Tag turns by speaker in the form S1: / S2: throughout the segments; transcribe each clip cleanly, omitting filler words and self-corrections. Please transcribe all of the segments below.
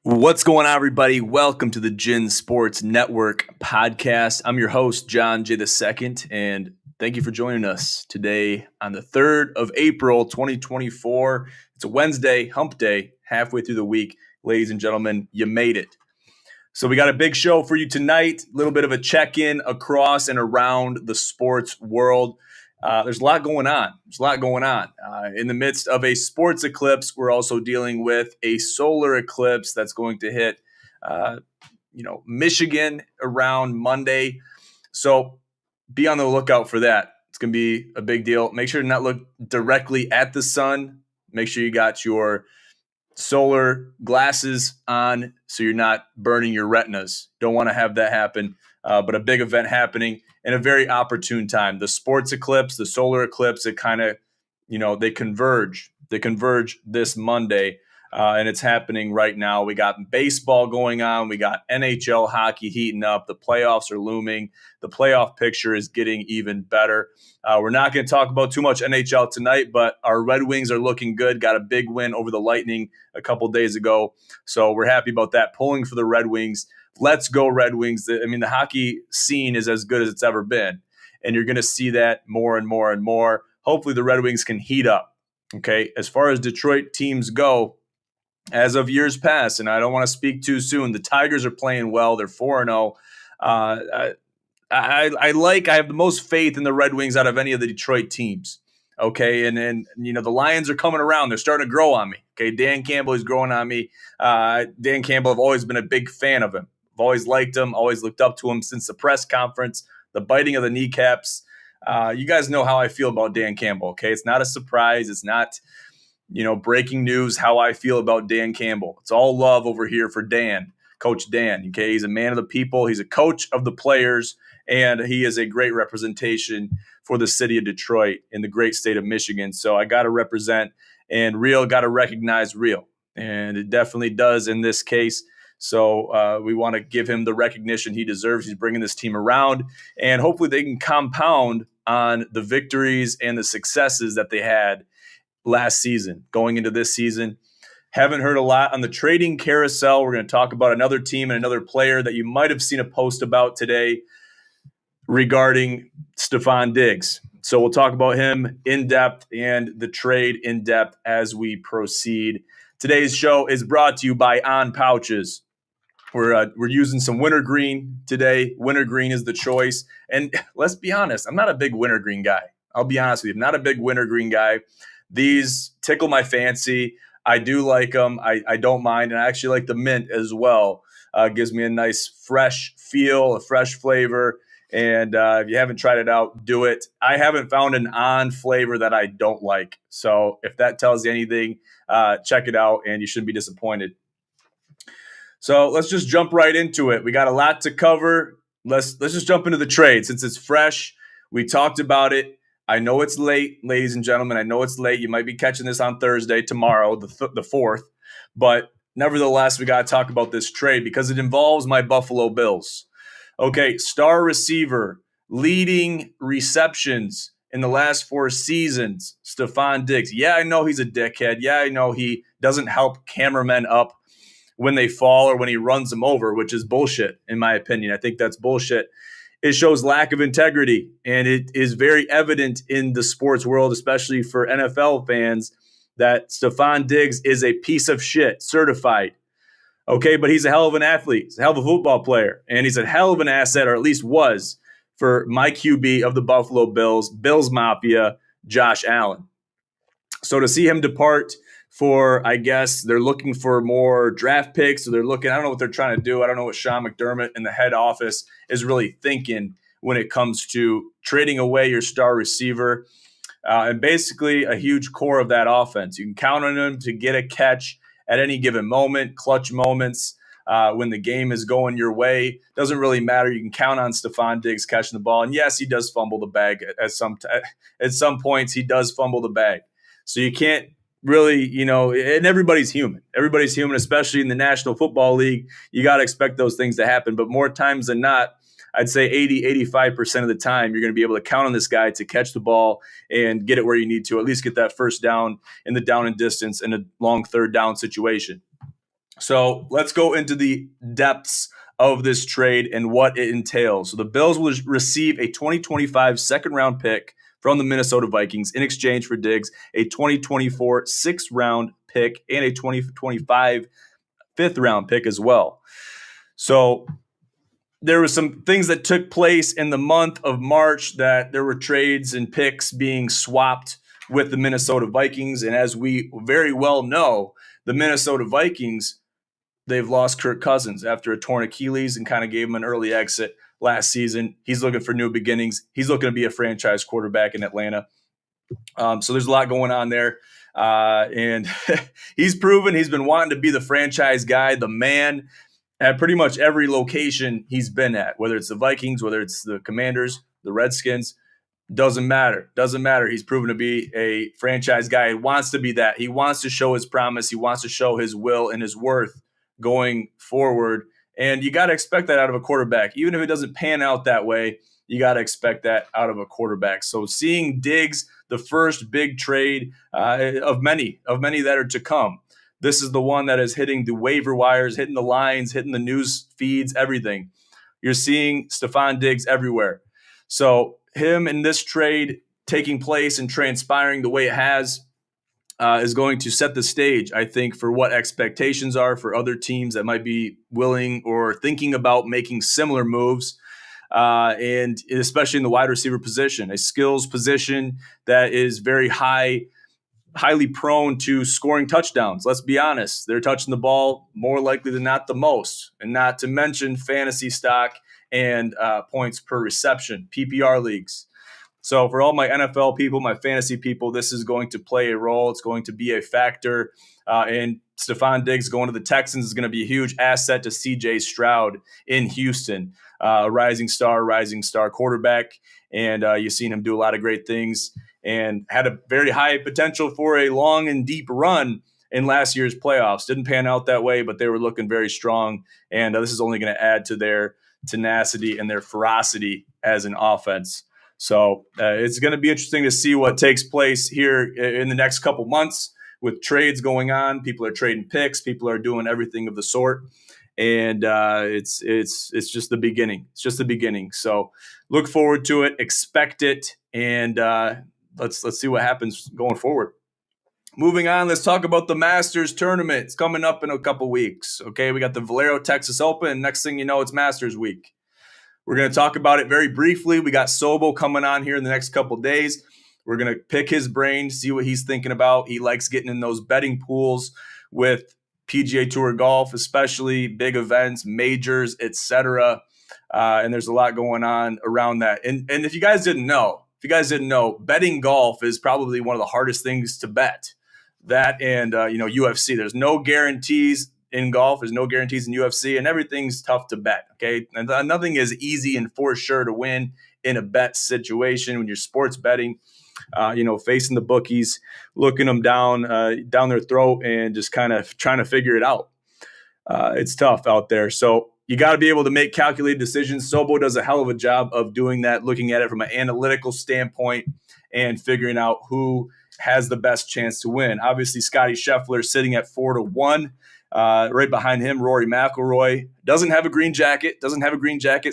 S1: What's going on, everybody? Welcome to the GSN Sports Network podcast. I'm your host, John J. II, and thank you for joining us today on the 3rd of April, 2024. It's a Wednesday, hump day, halfway through the week. Ladies and gentlemen, you made it. So we got a big show for you tonight, a little bit of a check-in across and around the sports world. There's a lot going on. In the midst of a sports eclipse, we're also dealing with a solar eclipse that's going to hit, Michigan around Monday. So be on the lookout for that. It's going to be a big deal. Make sure to not look directly at the sun. Make sure you got your solar glasses on so you're not burning your retinas. Don't want to have that happen, but a big event happening in a very opportune time. The sports eclipse, the solar eclipse, it kind of, they converge. They converge this Monday, and it's happening right now. We got baseball going on. We got NHL hockey heating up. The playoffs are looming. The playoff picture is getting even better. We're not going to talk about too much NHL tonight, but our Red Wings are looking good. Got a big win over the Lightning a couple days ago, so we're happy about that. Pulling for the Red Wings. Let's go Red Wings. I mean, the hockey scene is as good as it's ever been, and you're going to see that more and more and more. Hopefully the Red Wings can heat up, okay? As far as Detroit teams go, as of years past, and I don't want to speak too soon, the Tigers are playing well. They're 4-0. I have the most faith in the Red Wings out of any of the Detroit teams. Okay, and the Lions are coming around. They're starting to grow on me. Okay, Dan Campbell is growing on me. Dan Campbell, I've always been a big fan of him. I've always liked him, always looked up to him since the press conference, the biting of the kneecaps. You guys know how I feel about Dan Campbell, okay? It's not a surprise. It's not, breaking news how I feel about Dan Campbell. It's all love over here for Dan, Coach Dan, okay? He's a man of the people. He's a coach of the players, and he is a great representation for the city of Detroit in the great state of Michigan. So I got to represent, and real got to recognize real. And it definitely does in this case. So we want to give him the recognition he deserves. He's bringing this team around, and hopefully they can compound on the victories and the successes that they had last season, going into this season. Haven't heard a lot on the trading carousel. We're going to talk about another team and another player that you might have seen a post about today regarding Stefon Diggs. So we'll talk about him in depth and the trade in depth as we proceed. Today's show is brought to you by On Pouches. We're using some wintergreen today. Wintergreen is the choice. And let's be honest, I'm not a big wintergreen guy. I'll be honest with you. I'm not a big wintergreen guy. These tickle my fancy. I do like them. I don't mind. And I actually like the mint as well. Gives me a nice fresh feel, a fresh flavor. And if you haven't tried it out, do it. I haven't found an on flavor that I don't like. So if that tells you anything, check it out and you shouldn't be disappointed. So let's just jump right into it. We got a lot to cover. Let's just jump into the trade since it's fresh. We talked about it. I know it's late, ladies and gentlemen. I know it's late. You might be catching this on Thursday, tomorrow, the 4th. But nevertheless, we got to talk about this trade because it involves my Buffalo Bills. Okay, star receiver, leading receptions in the last 4 seasons, Stefon Diggs. Yeah, I know he's a dickhead. Yeah, I know he doesn't help cameramen up when they fall or when he runs them over, which is bullshit, in my opinion. I think that's bullshit. It shows lack of integrity, and it is very evident in the sports world, especially for NFL fans, that Stefon Diggs is a piece of shit, certified. Okay, but he's a hell of an athlete. He's a hell of a football player, and he's a hell of an asset, or at least was, for my QB of the Buffalo Bills, Bills Mafia, Josh Allen. So to see him depart for, I guess, they're looking for more draft picks, or I don't know what they're trying to do. I don't know what Sean McDermott and the head office is really thinking when it comes to trading away your star receiver and basically a huge core of that offense. You can count on him to get a catch at any given moment, clutch moments when the game is going your way. Doesn't really matter. You can count on Stefon Diggs catching the ball. And yes, he does fumble the bag at some points. He does fumble the bag. So you can't really, and everybody's human. Everybody's human, especially in the National Football League. You got to expect those things to happen. But more times than not, I'd say 85% of the time, you're going to be able to count on this guy to catch the ball and get it where you need to, at least get that first down in the down and distance in a long third down situation. So let's go into the depths of this trade and what it entails. So the Bills will receive a 2025 second-round pick from the Minnesota Vikings in exchange for Diggs, a 2024 sixth-round pick, and a 2025 fifth-round pick as well. So there were some things that took place in the month of March that there were trades and picks being swapped with the Minnesota Vikings. And as we very well know, the Minnesota Vikings, they've lost Kirk Cousins after a torn Achilles and kind of gave him an early exit last season. He's looking for new beginnings. He's looking to be a franchise quarterback in Atlanta. So there's a lot going on there. And he's proven he's been wanting to be the franchise guy, the man, at pretty much every location he's been at, whether it's the Vikings, whether it's the Commanders, the Redskins. Doesn't matter. Doesn't matter. He's proven to be a franchise guy. He wants to be that. He wants to show his promise. He wants to show his will and his worth going forward. And you got to expect that out of a quarterback. Even if it doesn't pan out that way, you got to expect that out of a quarterback. So seeing Diggs, the first big trade of many that are to come. This is the one that is hitting the waiver wires, hitting the lines, hitting the news feeds, everything. You're seeing Stefon Diggs everywhere. So him in this trade taking place and transpiring the way it has is going to set the stage, I think, for what expectations are for other teams that might be willing or thinking about making similar moves. And especially in the wide receiver position, a skills position that is very highly prone to scoring touchdowns. Let's be honest. They're touching the ball more likely than not the most, and not to mention fantasy stock and points per reception, PPR leagues. So for all my NFL people, my fantasy people, this is going to play a role. It's going to be a factor. And Stefon Diggs going to the Texans is going to be a huge asset to CJ Stroud in Houston, rising star quarterback. And you've seen him do a lot of great things and had a very high potential for a long and deep run in last year's playoffs. Didn't pan out that way, but they were looking very strong. And this is only going to add to their tenacity and their ferocity as an offense. So it's going to be interesting to see what takes place here in the next couple months with trades going on. People are trading picks. People are doing everything of the sort. And it's just the beginning. It's just the beginning. So look forward to it. Expect it. And let's see what happens going forward. Moving on, let's talk about the Masters tournament. It's coming up in a couple weeks. Okay, we got the Valero Texas Open. And next thing you know, it's Masters week. We're going to talk about it very briefly. We got Sobo coming on here in the next couple days. We're going to pick his brain, see what he's thinking about. He likes getting in those betting pools with PGA Tour golf, especially big events, majors, etc. And there's a lot going on around that. And if you guys didn't know, betting golf is probably one of the hardest things to bet. That and UFC. There's no guarantees in golf. There's no guarantees in UFC, and everything's tough to bet. Okay, and nothing is easy and for sure to win in a bet situation when you're sports betting. Facing the bookies, looking them down their throat, and just kind of trying to figure it out. It's tough out there. So you got to be able to make calculated decisions. Sobo does a hell of a job of doing that, looking at it from an analytical standpoint and figuring out who has the best chance to win. Obviously, Scotty Scheffler sitting at 4-1. Right behind him, Rory McIlroy doesn't have a green jacket,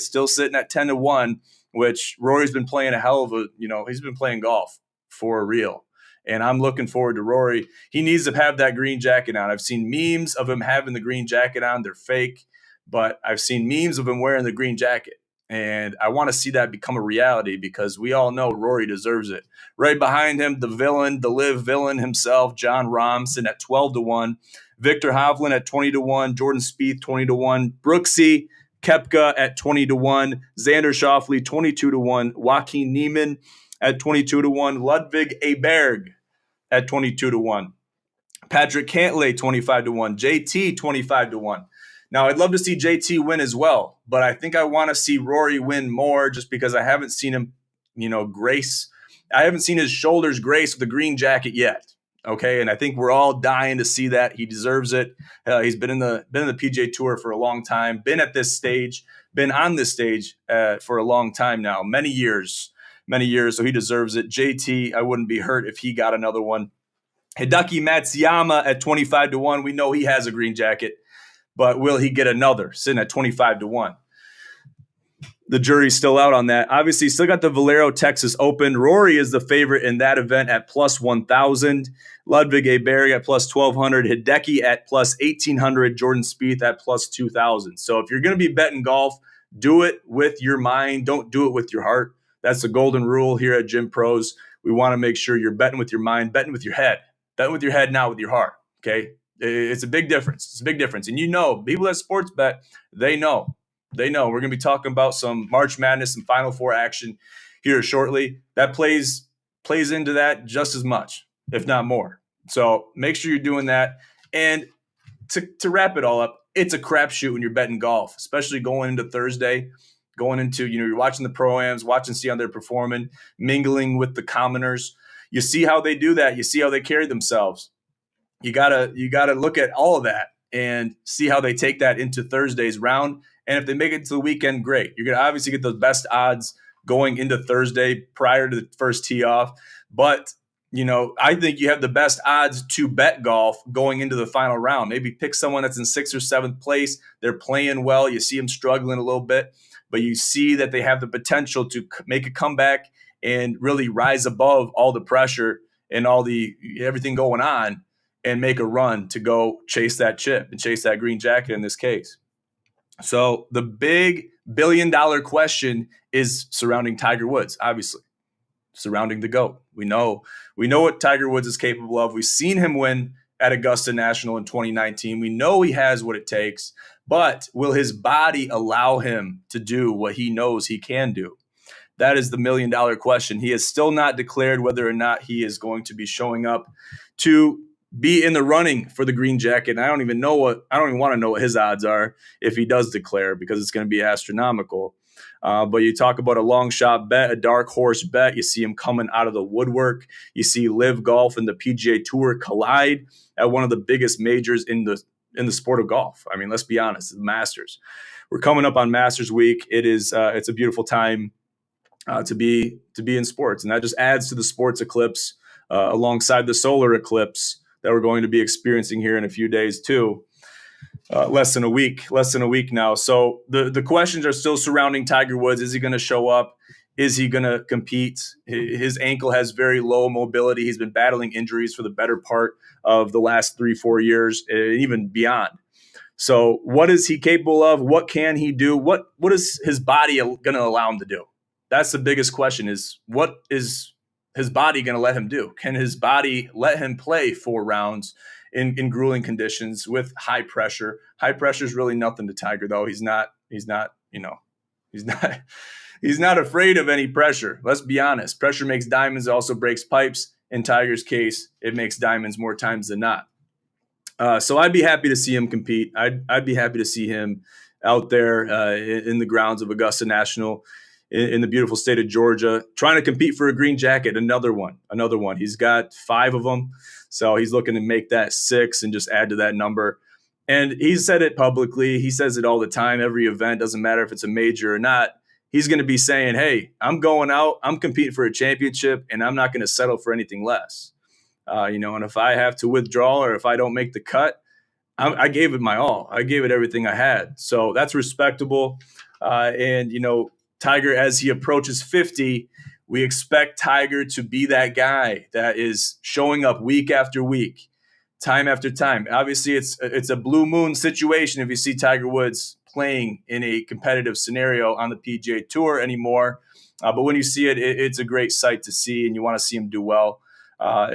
S1: still sitting at 10-1, which Rory's been playing a hell of a, he's been playing golf for real. And I'm looking forward to Rory. He needs to have that green jacket on. I've seen memes of him having the green jacket on. They're fake, but I've seen memes of him wearing the green jacket. And I want to see that become a reality because we all know Rory deserves it. Right behind him, the live villain himself, Jon Rahm, sitting at 12-1. Victor Hovland at 20-1. Jordan Spieth, 20-1. Brooksy Koepka at 20-1. Xander Schauffele, 22-1. Joaquin Niemann at 22-1. Ludwig Aberg at 22-1. Patrick Cantlay, 25-1. JT, 25-1. Now, I'd love to see JT win as well, but I think I want to see Rory win more just because I haven't seen him, grace. I haven't seen his shoulders grace with the green jacket yet. Okay, and I think we're all dying to see that. He deserves it. He's been in the PGA Tour for a long time, been on this stage for a long time now, many years. So he deserves it. JT, I wouldn't be hurt if he got another one. Hideki Matsuyama at 25-1. We know he has a green jacket. but will he get another? Sitting at 25-1. The jury's still out on that. Obviously, still got the Valero Texas Open. Rory is the favorite in that event at plus 1,000. Ludwig Aberg at plus 1,200. Hideki at plus 1,800. Jordan Spieth at plus 2,000. So if you're going to be betting golf, do it with your mind. Don't do it with your heart. That's the golden rule here at Gym Pros. We want to make sure you're betting with your mind, betting with your head. Betting with your head, not with your heart, okay? It's a big difference. It's a big difference. And you know, people that sports bet, they know. They know. We're going to be talking about some March Madness and Final Four action here shortly. That plays into that just as much, if not more. So make sure you're doing that. And to wrap it all up, it's a crapshoot when you're betting golf, especially going into Thursday, going into, you're watching the pro-ams, see how they're performing, mingling with the commoners. You see how they do that. You see how they carry themselves. You gotta look at all of that and see how they take that into Thursday's round. And if they make it to the weekend, great. You're going to obviously get those best odds going into Thursday prior to the first tee off. But, I think you have the best odds to bet golf going into the final round. Maybe pick someone that's in 6th or 7th place. They're playing well. You see them struggling a little bit, but you see that they have the potential to make a comeback and really rise above all the pressure and all the everything going on and make a run to go chase that chip and chase that green jacket in this case. So the big billion-dollar question is surrounding Tiger Woods, obviously, surrounding the GOAT. We know what Tiger Woods is capable of. We've seen him win at Augusta National in 2019. We know he has what it takes, but will his body allow him to do what he knows he can do? That is the million-dollar question. He has still not declared whether or not he is going to be showing up to be in the running for the green jacket. And I don't even want to know what his odds are if he does declare, because it's going to be astronomical. But you talk about a long shot bet, a dark horse bet. You see him coming out of the woodwork. You see Live Golf and the PGA Tour collide at one of the biggest majors in the sport of golf. I mean, let's be honest, the Masters. We're coming up on Masters Week. It's a beautiful time to be in sports, and that just adds to the sports eclipse alongside the solar eclipse that we're going to be experiencing here in a few days too. Less than a week now. So the questions are still surrounding Tiger Woods. Is he going to show up? Is he going to compete? His ankle has very low mobility. He's been battling injuries for the better part of the last 3-4 years, even beyond. So what is he capable of? What can he do? What is his body going to allow him to do? That's the biggest question, is what is his body going to let him do? Can his body let him play 4 rounds in grueling conditions with high pressure? High pressure is really nothing to Tiger, though. He's not afraid of any pressure. Let's be honest. Pressure makes diamonds. It also breaks pipes. In Tiger's case, it makes diamonds more times than not. So I'd be happy to see him compete. I'd be happy to see him out there in the grounds of Augusta National in the beautiful state of Georgia, trying to compete for a green jacket. Another one. He's got 5 of them. So he's looking to make that 6 and just add to that number. And he's said it publicly. He says it all the time. Every event, doesn't matter if it's a major or not, he's going to be saying, hey, I'm going out, I'm competing for a championship, and I'm not going to settle for anything less. And if I have to withdraw or if I don't make the cut, I gave it my all. I gave it everything I had. So that's respectable. Tiger, as he approaches 50, we expect Tiger to be that guy that is showing up week after week, time after time. Obviously, it's a blue moon situation if you see Tiger Woods playing in a competitive scenario on the PGA Tour anymore. But when you see it, it's a great sight to see, and you want to see him do well.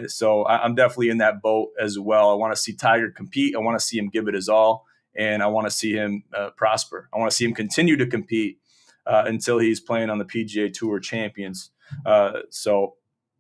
S1: So I'm definitely in that boat as well. I want to see Tiger compete. I want to see him give it his all, and I want to see him prosper. I want to see him continue to compete until he's playing on the PGA Tour Champions. So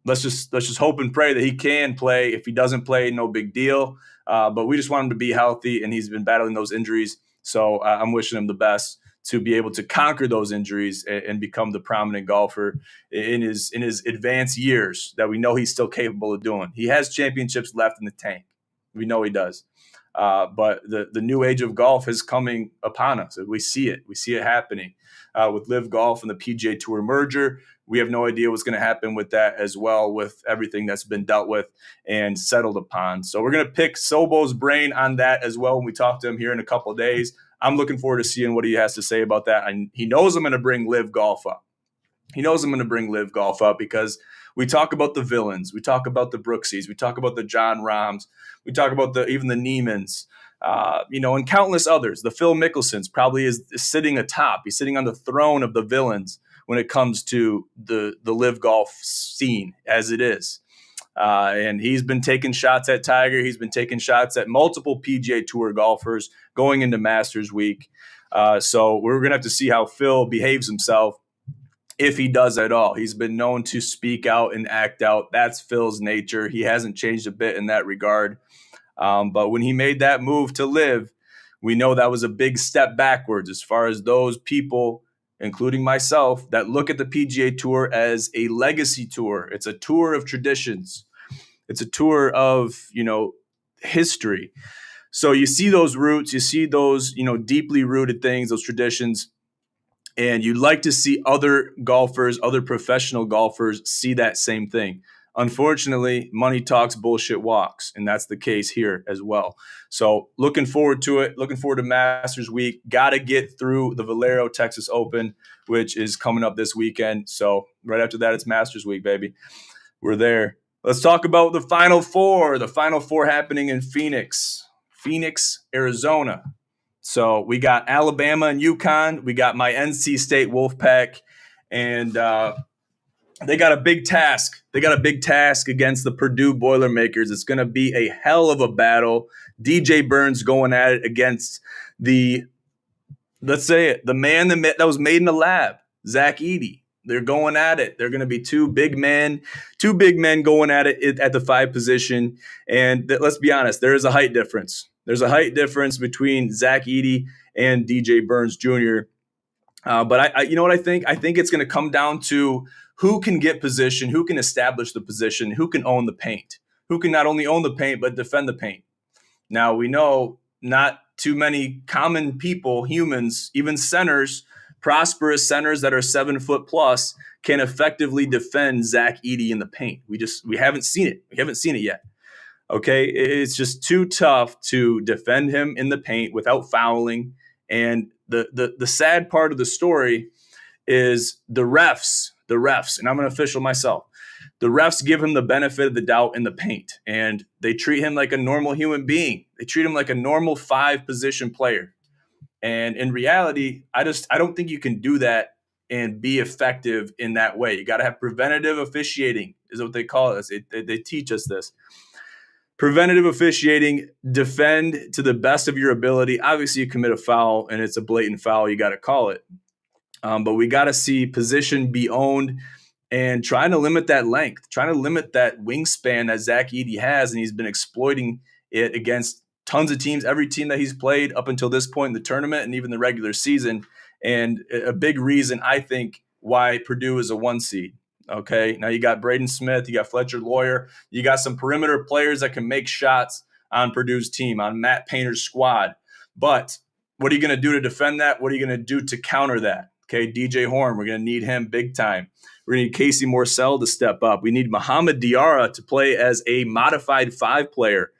S1: let's just hope and pray that he can play. If he doesn't play, no big deal. But we just want him to be healthy, and he's been battling those injuries. So I'm wishing him the best to be able to conquer those injuries and become the prominent golfer in his advanced years that we know he's still capable of doing. He has championships left in the tank. We know he does. But the new age of golf is coming upon us. We see it. We see it happening with Live Golf and the PGA Tour merger. we have no idea what's going to happen with that as well, with everything that's been dealt with and settled upon. So we're going to pick Sobo's brain on that as well when we talk to him here in a couple of days. I'm looking forward to seeing what he has to say about that. And he knows I'm going to bring Live Golf up. He knows I'm going to bring Live Golf up because we talk about the villains. We talk about the Brooksies. We talk about the John Rahms. We talk about even the Niemans, and countless others. The Phil Mickelsons probably is sitting atop. He's sitting on the throne of the villains when it comes to the Live Golf scene as it is. And he's been taking shots at Tiger. He's been taking shots at multiple PGA Tour golfers going into Masters Week. So we're going to have to see how Phil behaves himself, if he does at all. He's been known to speak out and act out. That's Phil's nature. He hasn't changed a bit in that regard. But when he made that move to Live, we know that was a big step backwards as far as those people, including myself, that look at the PGA Tour as a legacy tour. It's a tour of traditions. It's a tour of, history. So you see those roots, you see those, deeply rooted things, those traditions, and you'd like to see other golfers, other professional golfers see that same thing. Unfortunately, money talks, bullshit walks, and that's the case here as well. So looking forward to it, looking forward to Masters Week. Got to get through the Valero Texas Open, which is coming up this weekend. So right after that, it's Masters Week, baby. We're there. Let's talk about the Final Four. The Final Four happening in Phoenix, Arizona. So we got Alabama and UConn. We got my NC State Wolfpack, and they got a big task. They got a big task against the Purdue Boilermakers. It's going to be a hell of a battle. DJ Burns going at it against the man that was made in the lab, Zach Edey. They're going at it. They're going to be two big men going at it at the 5 position. And let's be honest, there is a height difference. There's a height difference between Zach Edey and DJ Burns Jr. But I you know what I think? I think it's going to come down to who can get position, who can establish the position, who can own the paint, who can not only own the paint, but defend the paint. Now, we know not too many common people, humans, even centers, prosperous centers that are 7 foot plus, can effectively defend Zach Edey in the paint. We haven't seen it. We haven't seen it yet. Okay, it's just too tough to defend him in the paint without fouling. And the sad part of the story is the refs, and I'm an official myself. The refs give him the benefit of the doubt in the paint, and they treat him like a normal human being. They treat him like a normal 5-position player. And in reality, I don't think you can do that and be effective in that way. You got to have preventative officiating, is what they call it. They teach us this. Preventative officiating, defend to the best of your ability. Obviously, you commit a foul and it's a blatant foul, you got to call it. But we got to see position be owned and trying to limit that length, trying to limit that wingspan that Zach Edey has, and he's been exploiting it against tons of teams, every team that he's played up until this point in the tournament and even the regular season. And a big reason, I think, why Purdue is a 1 seed. Okay, now you got Braden Smith, you got Fletcher Lawyer, you got some perimeter players that can make shots on Purdue's team, on Matt Painter's squad. But what are you going to do to defend that? What are you going to do to counter that? Okay, DJ Horn, we're going to need him big time. We're going to need Casey Morcell to step up. We need Muhammad Diarra to play as a modified 5 player,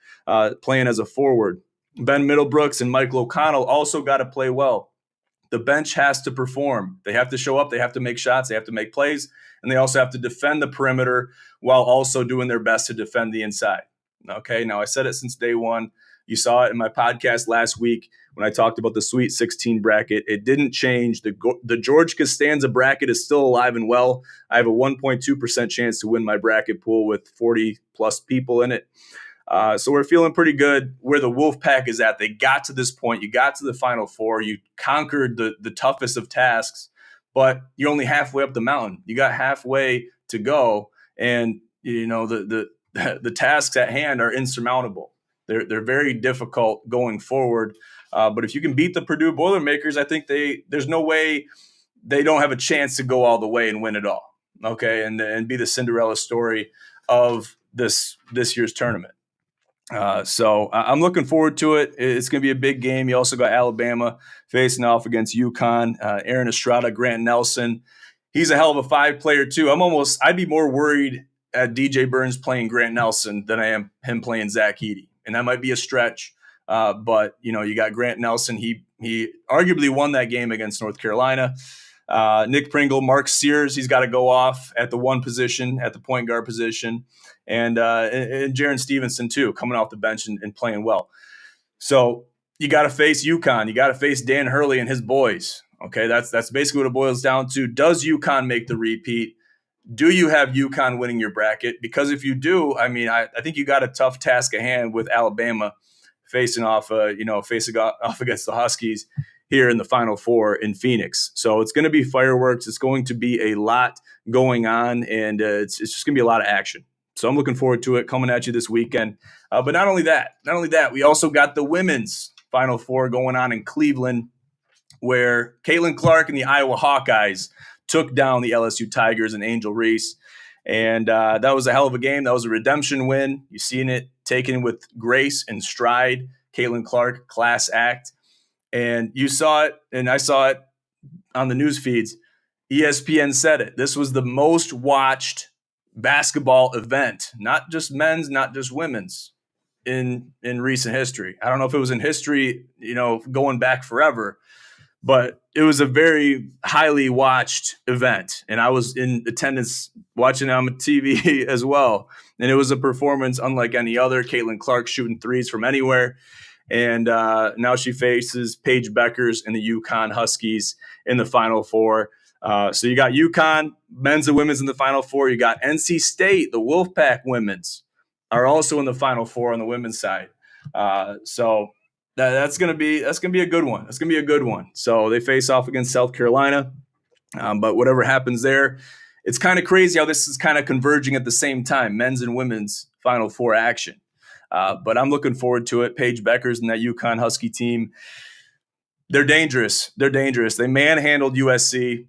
S1: playing as a forward. Ben Middlebrooks and Michael O'Connell also got to play well. The bench has to perform. They have to show up. They have to make shots. They have to make plays. And they also have to defend the perimeter while also doing their best to defend the inside. Okay, now I said it since day one. You saw it in my podcast last week when I talked about the Sweet 16 bracket. It didn't change. The George Costanza bracket is still alive and well. I have a 1.2% chance to win my bracket pool with 40-plus people in it. So we're feeling pretty good where the Wolfpack is at. They got to this point. You got to the Final Four. You conquered the toughest of tasks, but you're only halfway up the mountain. You got halfway to go, and the tasks at hand are insurmountable. They're very difficult going forward. But if you can beat the Purdue Boilermakers, I think there's no way they don't have a chance to go all the way and win it all. Okay, and be the Cinderella story of this year's tournament. So I'm looking forward to it. It's going to be a big game. You also got Alabama facing off against UConn. Aaron Estrada, Grant Nelson. He's a hell of a 5 player too. I'd be more worried at DJ Burns playing Grant Nelson than I am him playing Zach Edey. And that might be a stretch. But you got Grant Nelson. He arguably won that game against North Carolina. Nick Pringle, Mark Sears, he's got to go off at the one position, at the point guard position. And Jaren Stevenson too, coming off the bench and playing well. So you got to face UConn. You got to face Dan Hurley and his boys. Okay, that's basically what it boils down to. Does UConn make the repeat? Do you have UConn winning your bracket? Because if you do, I mean, I think you got a tough task at hand with Alabama facing off against the Huskies here in the Final Four in Phoenix. So it's going to be fireworks. It's going to be a lot going on, and it's just going to be a lot of action. So I'm looking forward to it coming at you this weekend. But not only that, we also got the women's Final Four going on in Cleveland, where Caitlin Clark and the Iowa Hawkeyes took down the LSU Tigers and Angel Reese. And that was a hell of a game. That was a redemption win. You've seen it taken with grace and stride. Caitlin Clark, class act. And you saw it, and I saw it on the news feeds. ESPN said it. This was the most watched basketball event, not just men's, not just women's, in recent history. I don't know if it was in history, going back forever, but it was a very highly watched event. And I was in attendance watching it on TV as well. And it was a performance unlike any other. Caitlin Clark shooting threes from anywhere. And now she faces Paige Beckers and the UConn Huskies in the Final Four. So you got UConn, men's and women's in the Final Four. You got NC State, the Wolfpack women's are also in the Final Four on the women's side. So that's gonna be a good one. That's gonna be a good one. So they face off against South Carolina. But whatever happens there, it's kind of crazy how this is kind of converging at the same time, men's and women's Final Four action. But I'm looking forward to it. Paige Beckers and that UConn Husky team, they're dangerous. They manhandled USC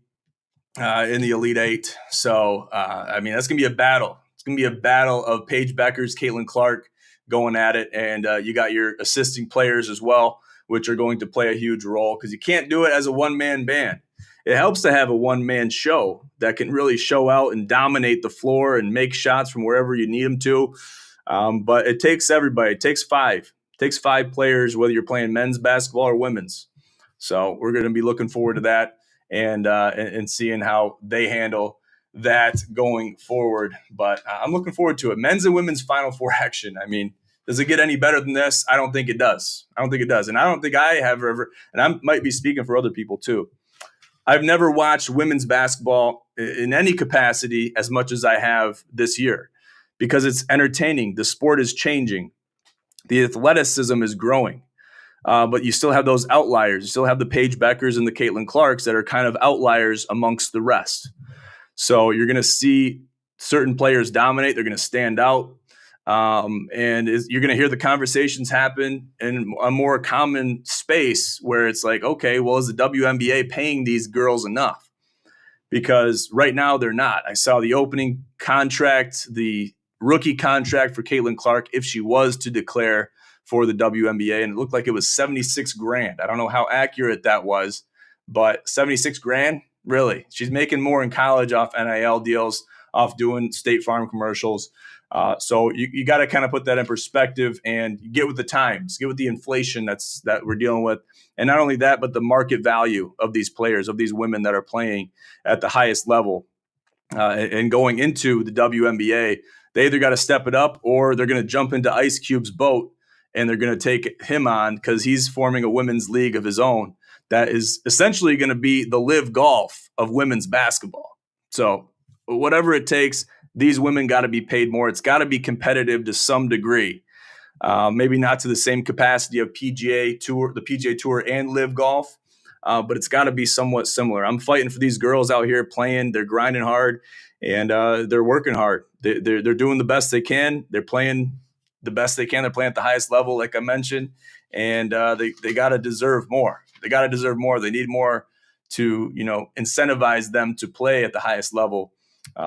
S1: in the Elite Eight. So, that's going to be a battle. It's going to be a battle of Paige Beckers, Caitlin Clark going at it. And you got your assisting players as well, which are going to play a huge role because you can't do it as a one-man band. It helps to have a one-man show that can really show out and dominate the floor and make shots from wherever you need them to. But it takes everybody. It takes 5. It takes 5 players, whether you're playing men's basketball or women's. So we're going to be looking forward to that and seeing how they handle that going forward. But I'm looking forward to it. Men's and women's Final Four action. I mean, does it get any better than this? I don't think it does. And I don't think I have ever, and I might be speaking for other people too. I've never watched women's basketball in any capacity as much as I have this year because it's entertaining. The sport is changing. The athleticism is growing. But you still have those outliers. You still have the Paige Beckers and the Caitlin Clarks that are kind of outliers amongst the rest. So you're going to see certain players dominate. They're going to stand out. And you're going to hear the conversations happen in a more common space where it's like, okay, well, is the WNBA paying these girls enough? Because right now they're not. I saw the opening contract, the rookie contract for Caitlin Clark, if she was to declare for the WNBA, and it looked like it was $76,000. I don't know how accurate that was, but $76,000, really? She's making more in college off NIL deals, off doing State Farm commercials. So you got to kind of put that in perspective and get with the times, get with the inflation that we're dealing with. And not only that, but the market value of these players, of these women that are playing at the highest level and going into the WNBA. They either got to step it up or they're going to jump into Ice Cube's boat and they're going to take him on because he's forming a women's league of his own that is essentially going to be the live golf of women's basketball. So whatever it takes, these women got to be paid more. It's got to be competitive to some degree. Maybe not to the same capacity of the PGA Tour and live golf, but it's got to be somewhat similar. I'm fighting for these girls out here playing. They're grinding hard and they're working hard. They're doing the best they can. They're playing the best they can. They're playing at the highest level, like I mentioned, and they got to deserve more. They need more to, incentivize them to play at the highest level.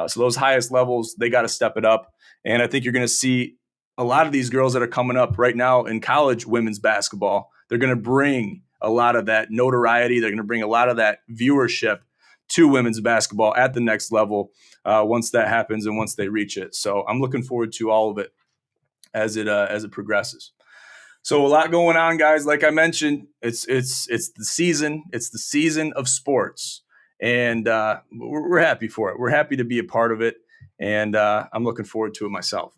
S1: So those highest levels, they got to step it up. And I think you're going to see a lot of these girls that are coming up right now in college women's basketball. They're going to bring a lot of that notoriety. They're going to bring a lot of that viewership to women's basketball at the next level once that happens and once they reach it. So I'm looking forward to all of it as it progresses. So a lot going on, guys. Like I mentioned, it's the season. It's the season of sports, and we're happy for it. We're happy to be a part of it, and I'm looking forward to it myself.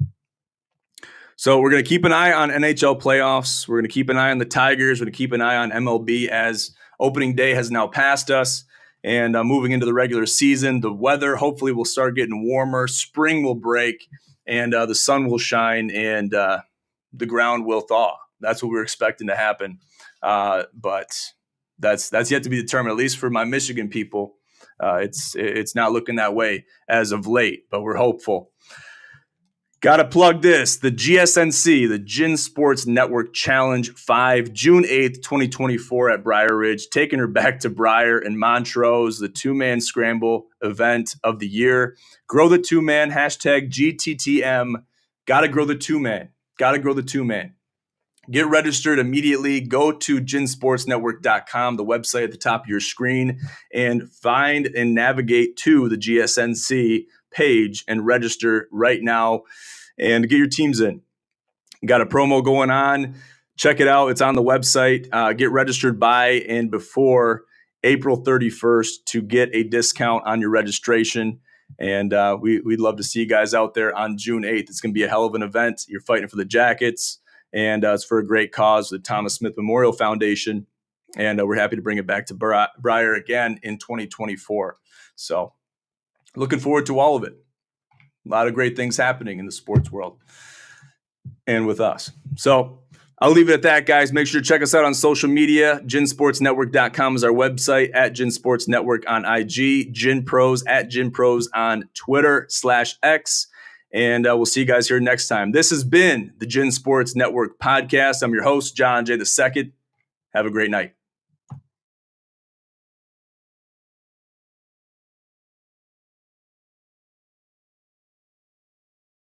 S1: So we're going to keep an eye on NHL playoffs. We're going to keep an eye on the Tigers. We're going to keep an eye on MLB as opening day has now passed us, and moving into the regular season. The weather hopefully will start getting warmer. Spring will break, and the sun will shine, and the ground will thaw. That's what we're expecting to happen. But that's yet to be determined, at least for my Michigan people. It's not looking that way as of late, but we're hopeful. Got to plug this. The GSNC, the Gin Sports Network Challenge 5, June 8th, 2024 at Briar Ridge, taking her back to Briar and Montrose, the two-man scramble event of the year. Grow the two-man, hashtag GTTM. Got to grow the two-man. Got to grow the two-man. Get registered immediately. Go to ginsportsnetwork.com, the website at the top of your screen, and find and navigate to the GSNC page and register right now and get your teams in. Got a promo going on. Check it out. It's on the website. Get registered by and before April 31st to get a discount on your registration. And we'd love to see you guys out there on June 8th. It's going to be a hell of an event. You're fighting for the jackets. And it's for a great cause, the Thomas Smith Memorial Foundation. And we're happy to bring it back to Briar again in 2024. So looking forward to all of it. A lot of great things happening in the sports world and with us. So I'll leave it at that, guys. Make sure to check us out on social media. GinSportsNetwork.com is our website, at Gin Sports Network on IG, Gin Pros, at Gin Pros on Twitter/X. And we'll see you guys here next time. This has been the Gin Sports Network podcast. I'm your host, John J. II. Have a great night.